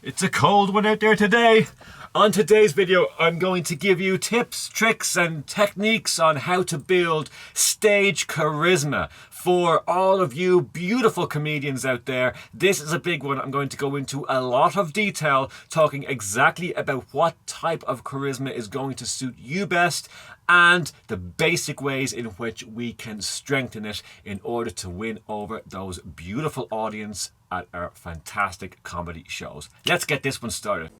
It's a cold one out there today. On today's video, I'm going to give you tips, tricks, and techniques on how to build stage charisma for all of you beautiful comedians out there. This is a big one. I'm going to go into a lot of detail, talking exactly about what type of charisma is going to suit you best and the basic ways in which we can strengthen it in order to win over those beautiful audience at our fantastic comedy shows. Let's get this one started.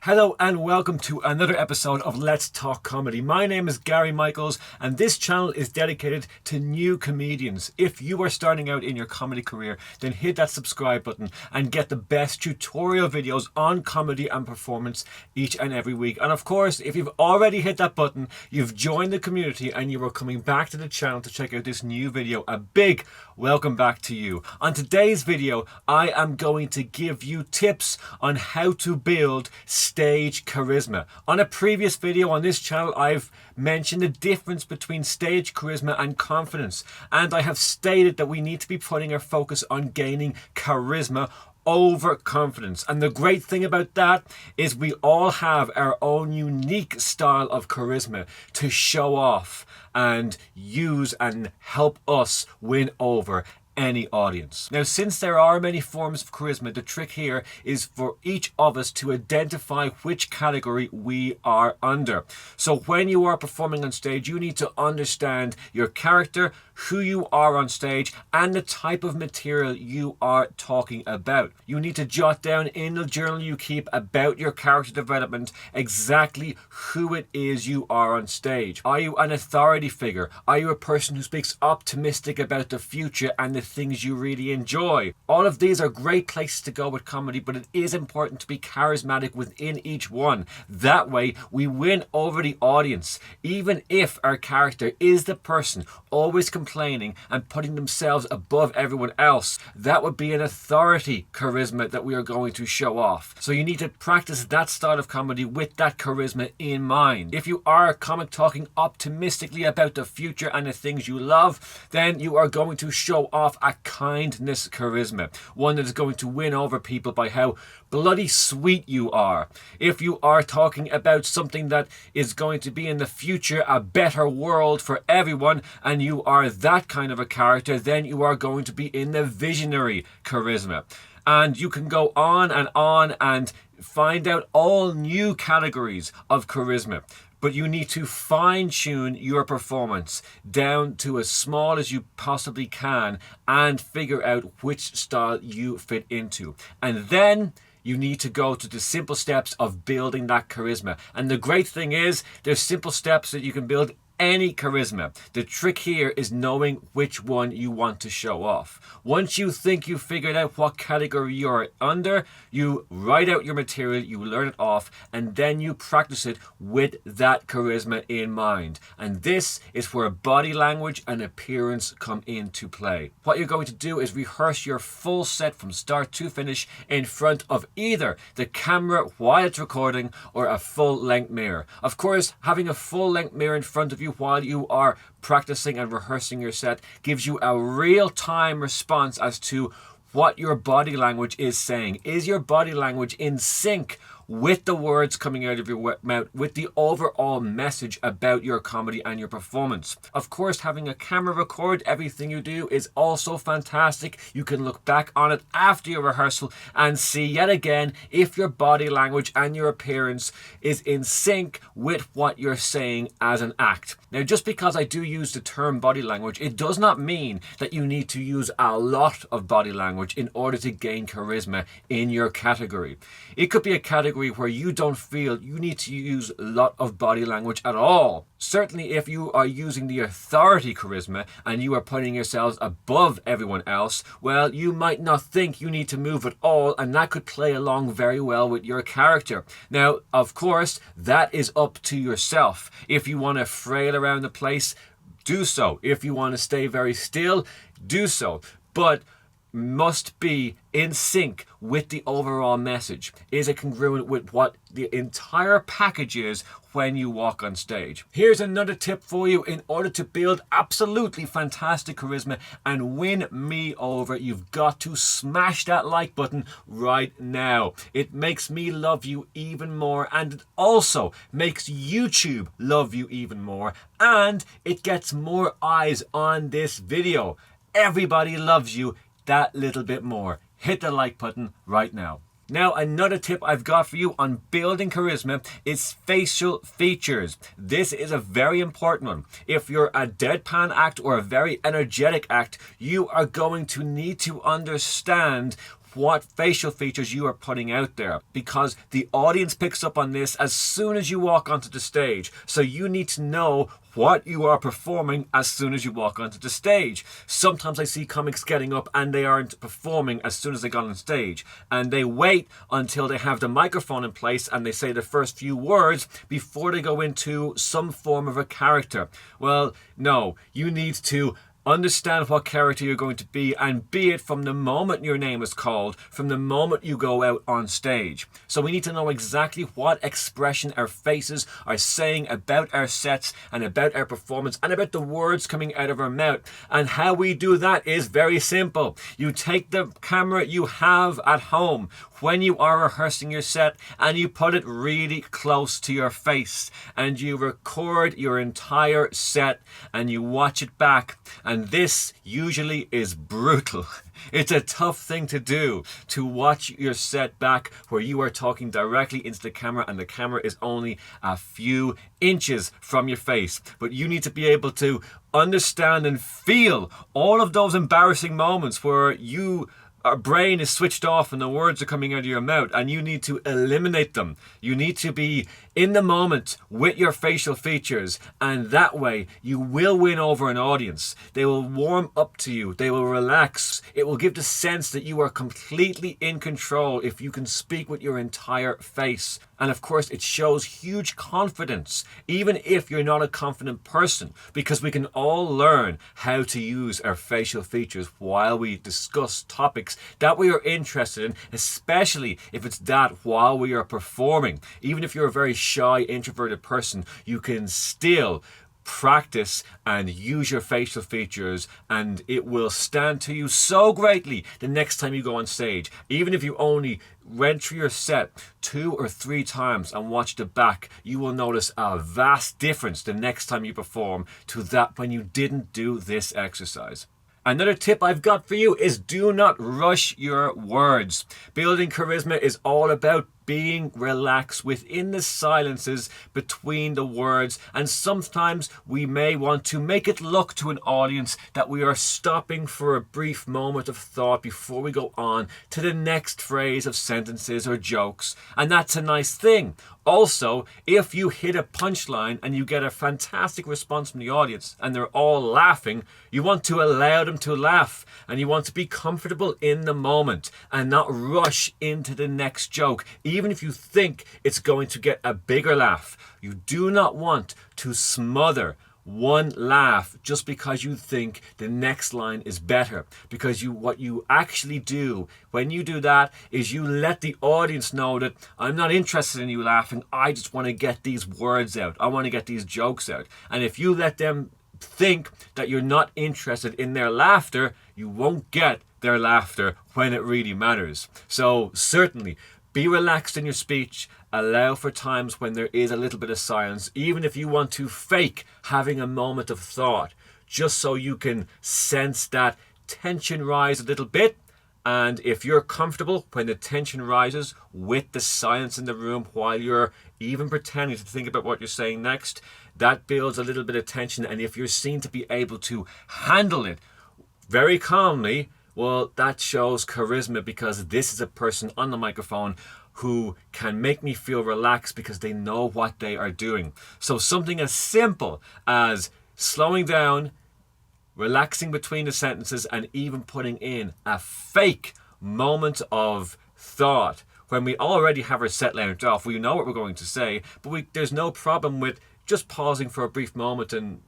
Hello and welcome to another episode of Let's Talk Comedy. My name is Gary Michaels and this channel is dedicated to new comedians. If you are starting out in your comedy career, then hit that subscribe button and get the best tutorial videos on comedy and performance each and every week. And of course, if you've already hit that button, you've joined the community and you are coming back to the channel to check out this new video, a big welcome back to you. On today's video, I am going to give you tips on how to build stage charisma. On a previous video on this channel, I've mentioned the difference between stage charisma and confidence, and I have stated that we need to be putting our focus on gaining charisma over confidence. And the great thing about that is we all have our own unique style of charisma to show off and use and help us win over any audience. Now, since there are many forms of charisma, the trick here is for each of us to identify which category we are under. So when you are performing on stage, you need to understand your character, who you are on stage, and the type of material you are talking about. You need to jot down in the journal you keep about your character development exactly who it is you are on stage. Are you an authority figure? Are you a person who speaks optimistic about the future and the things you really enjoy? All of these are great places to go with comedy, but it is important to be charismatic within each one. That way we win over the audience, even if our character is the person always complaining and putting themselves above everyone else. That would be an authority charisma that we are going to show off. So you need to practice that style of comedy with that charisma in mind. If you are a comic talking optimistically about the future and the things you love, then you are going to show off a kindness charisma, one that is going to win over people by how bloody sweet you are. If you are talking about something that is going to be in the future, a better world for everyone, and you are that kind of a character, then you are going to be in the visionary charisma. And you can go on and find out all new categories of charisma. But you need to fine-tune your performance down to as small as you possibly can and figure out which style you fit into. And then you need to go to the simple steps of building that charisma. And the great thing is, there's simple steps that you can build any charisma. The trick here is knowing which one you want to show off. Once you think you've figured out what category you're under, you write out your material, you learn it off, and then you practice it with that charisma in mind. And this is where body language and appearance come into play. What you're going to do is rehearse your full set from start to finish in front of either the camera while it's recording or a full-length mirror. Of course, having a full-length mirror in front of you while you are practicing and rehearsing your set gives you a real-time response as to what your body language is saying. Is your body language in sync with the words coming out of your mouth, with the overall message about your comedy and your performance? Of course, having a camera record everything you do is also fantastic. You can look back on it after your rehearsal and see yet again if your body language and your appearance is in sync with what you're saying as an act. Now, just because I do use the term body language, it does not mean that you need to use a lot of body language in order to gain charisma in your category. It could be a category where you don't feel you need to use a lot of body language at all. Certainly if you are using the authority charisma and you are putting yourselves above everyone else, well, you might not think you need to move at all, and that could play along very well with your character. Now, of course, that is up to yourself. If you want to frail around the place, do so. If you want to stay very still, do so. But must be in sync with the overall message. Is it congruent with what the entire package is when you walk on stage? Here's another tip for you. In order to build absolutely fantastic charisma and win me over, you've got to smash that like button right now. It makes me love you even more, and it also makes YouTube love you even more, and it gets more eyes on this video. Everybody loves you that little bit more. Hit the like button right now. Now, another tip I've got for you on building charisma is facial features. This is a very important one. If you're a deadpan act or a very energetic act, you are going to need to understand what facial features you are putting out there, because the audience picks up on this as soon as you walk onto the stage. So you need to know what you are performing as soon as you walk onto the stage. Sometimes I see comics getting up and they aren't performing as soon as they got on stage, and they wait until they have the microphone in place and they say the first few words before they go into some form of a character. Well, no, you need to understand what character you're going to be, and be it from the moment your name is called, from the moment you go out on stage. So we need to know exactly what expression our faces are saying about our sets and about our performance and about the words coming out of our mouth. And how we do that is very simple. You take the camera you have at home when you are rehearsing your set and you put it really close to your face, and you record your entire set and you watch it back. And this usually is brutal. It's a tough thing to do, to watch your set back where you are talking directly into the camera and the camera is only a few inches from your face. But you need to be able to understand and feel all of those embarrassing moments where our brain is switched off and the words are coming out of your mouth, and you need to eliminate them. You need to be in the moment with your facial features, and that way you will win over an audience. They will warm up to you. They will relax. It will give the sense that you are completely in control if you can speak with your entire face. And of course, it shows huge confidence, even if you're not a confident person, because we can all learn how to use our facial features while we discuss topics that we are interested in, especially if it's that while we are performing. Even if you're a very shy, introverted person, you can still practice and use your facial features, and it will stand to you so greatly the next time you go on stage. Even if you only went through your set 2 or 3 times and watched it back, you will notice a vast difference the next time you perform to that when you didn't do this exercise. Another tip I've got for you is do not rush your words. Building charisma is all about being relaxed within the silences between the words, and sometimes we may want to make it look to an audience that we are stopping for a brief moment of thought before we go on to the next phrase of sentences or jokes, and that's a nice thing. Also, if you hit a punchline and you get a fantastic response from the audience and they're all laughing, you want to allow them to laugh, and you want to be comfortable in the moment and not rush into the next joke. Even if you think it's going to get a bigger laugh, you do not want to smother one laugh just because you think the next line is better. Because what you actually do when you do that is you let the audience know that I'm not interested in you laughing. I just want to get these words out. I want to get these jokes out. And if you let them think that you're not interested in their laughter, you won't get their laughter when it really matters. So certainly, be relaxed in your speech. Allow for times when there is a little bit of silence, even if you want to fake having a moment of thought, just so you can sense that tension rise a little bit. And if you're comfortable when the tension rises with the silence in the room while you're even pretending to think about what you're saying next, that builds a little bit of tension. And if you're seen to be able to handle it very calmly, well, that shows charisma, because this is a person on the microphone who can make me feel relaxed because they know what they are doing. So something as simple as slowing down, relaxing between the sentences, and even putting in a fake moment of thought. When we already have our set laid off, we know what we're going to say, but there's no problem with just pausing for a brief moment and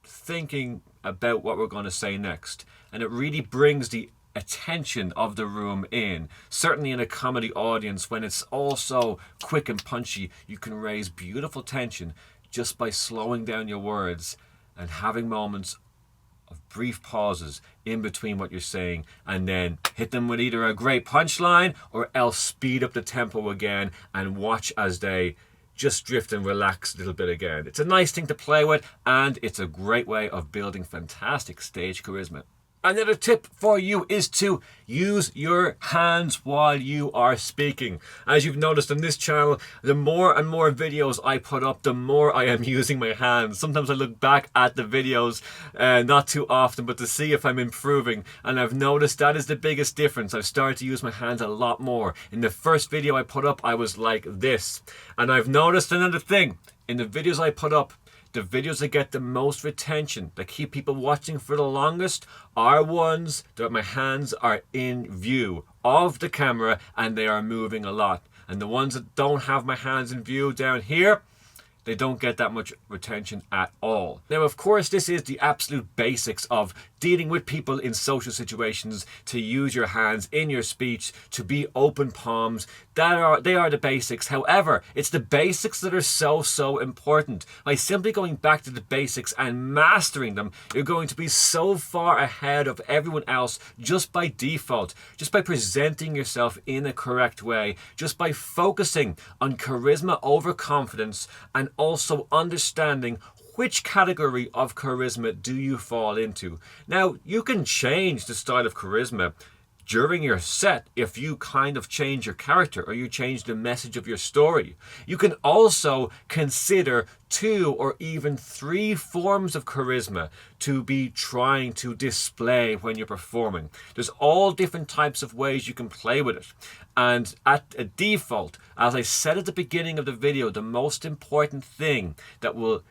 thinking about what we're going to say next. And it really brings the attention of the room in. Certainly in a comedy audience, when it's all so quick and punchy, you can raise beautiful tension just by slowing down your words and having moments of brief pauses in between what you're saying, and then hit them with either a great punchline or else speed up the tempo again and watch as they just drift and relax a little bit again. It's a nice thing to play with, and it's a great way of building fantastic stage charisma. Another tip for you is to use your hands while you are speaking. As you've noticed on this channel, the more and more videos I put up, the more I am using my hands. Sometimes I look back at the videos, not too often, but to see if I'm improving. And I've noticed that is the biggest difference. I've started to use my hands a lot more. In the first video I put up, I was like this. And I've noticed another thing. In the videos I put up, the videos that get the most retention, that keep people watching for the longest, are ones that my hands are in view of the camera and they are moving a lot. And the ones that don't have my hands in view down here, they don't get that much retention at all. Now, of course, this is the absolute basics of dealing with people in social situations, to use your hands in your speech, to be open palms. They are the basics. However, it's the basics that are so important. By simply going back to the basics and mastering them, you're going to be so far ahead of everyone else just by default, just by presenting yourself in a correct way, just by focusing on charisma over confidence, and also understanding which category of charisma do you fall into. Now, you can change the style of charisma during your set if you kind of change your character or you change the message of your story. You can also consider 2 or even 3 forms of charisma to be trying to display when you're performing. There's all different types of ways you can play with it. And at a default, as I said at the beginning of the video, the most important thing that will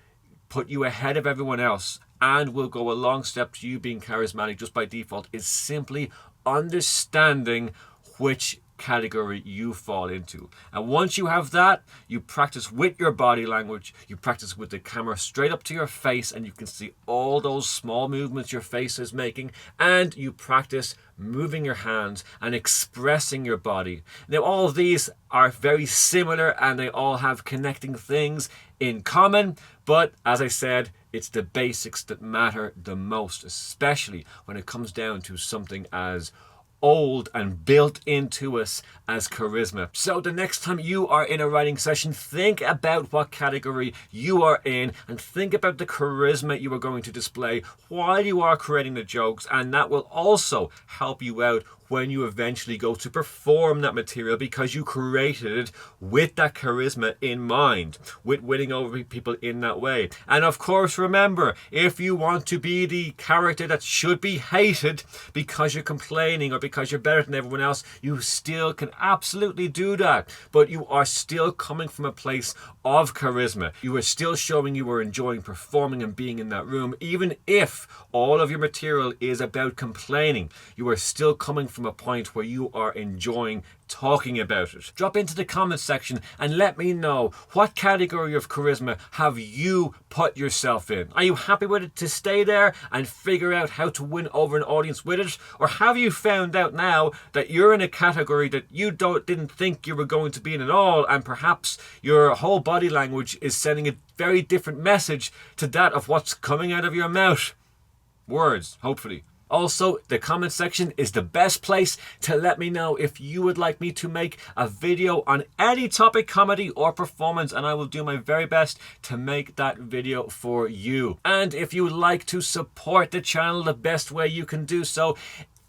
put you ahead of everyone else and will go a long step to you being charismatic just by default is simply understanding which category you fall into. And once you have that, you practice with your body language, you practice with the camera straight up to your face, and you can see all those small movements your face is making, and you practice moving your hands and expressing your body. Now, all of these are very similar and they all have connecting things in common, but as I said, it's the basics that matter the most, especially when it comes down to something as old and built into us as charisma. So the next time you are in a writing session, think about what category you are in and think about the charisma you are going to display while you are creating the jokes, and that will also help you out when you eventually go to perform that material, because you created it with that charisma in mind, with winning over people in that way. And of course, remember, if you want to be the character that should be hated because you're complaining or because you're better than everyone else, you still can absolutely do that, but you are still coming from a place of charisma. You are still showing you are enjoying performing and being in that room. Even if all of your material is about complaining, you are still coming from a point where you are enjoying talking about it. Drop into the comments section and let me know, what category of charisma have you put yourself in? Are you happy with it to stay there and figure out how to win over an audience with it? Or have you found out now that you're in a category that you didn't think you were going to be in at all, and perhaps your whole body language is sending a very different message to that of what's coming out of your mouth? Words, hopefully. Also, the comment section is the best place to let me know if you would like me to make a video on any topic, comedy or performance, and I will do my very best to make that video for you. And if you would like to support the channel, the best way you can do so,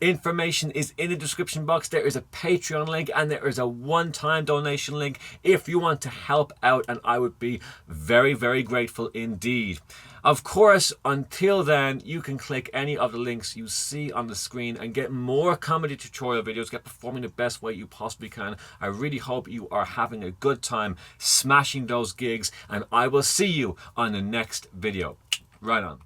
information is in the description box. There is a Patreon link and there is a one-time donation link if you want to help out, and I would be very, very grateful indeed. Of course, until then, you can click any of the links you see on the screen and get more comedy tutorial videos, get performing the best way you possibly can. I really hope you are having a good time smashing those gigs, and I will see you on the next video. Right on.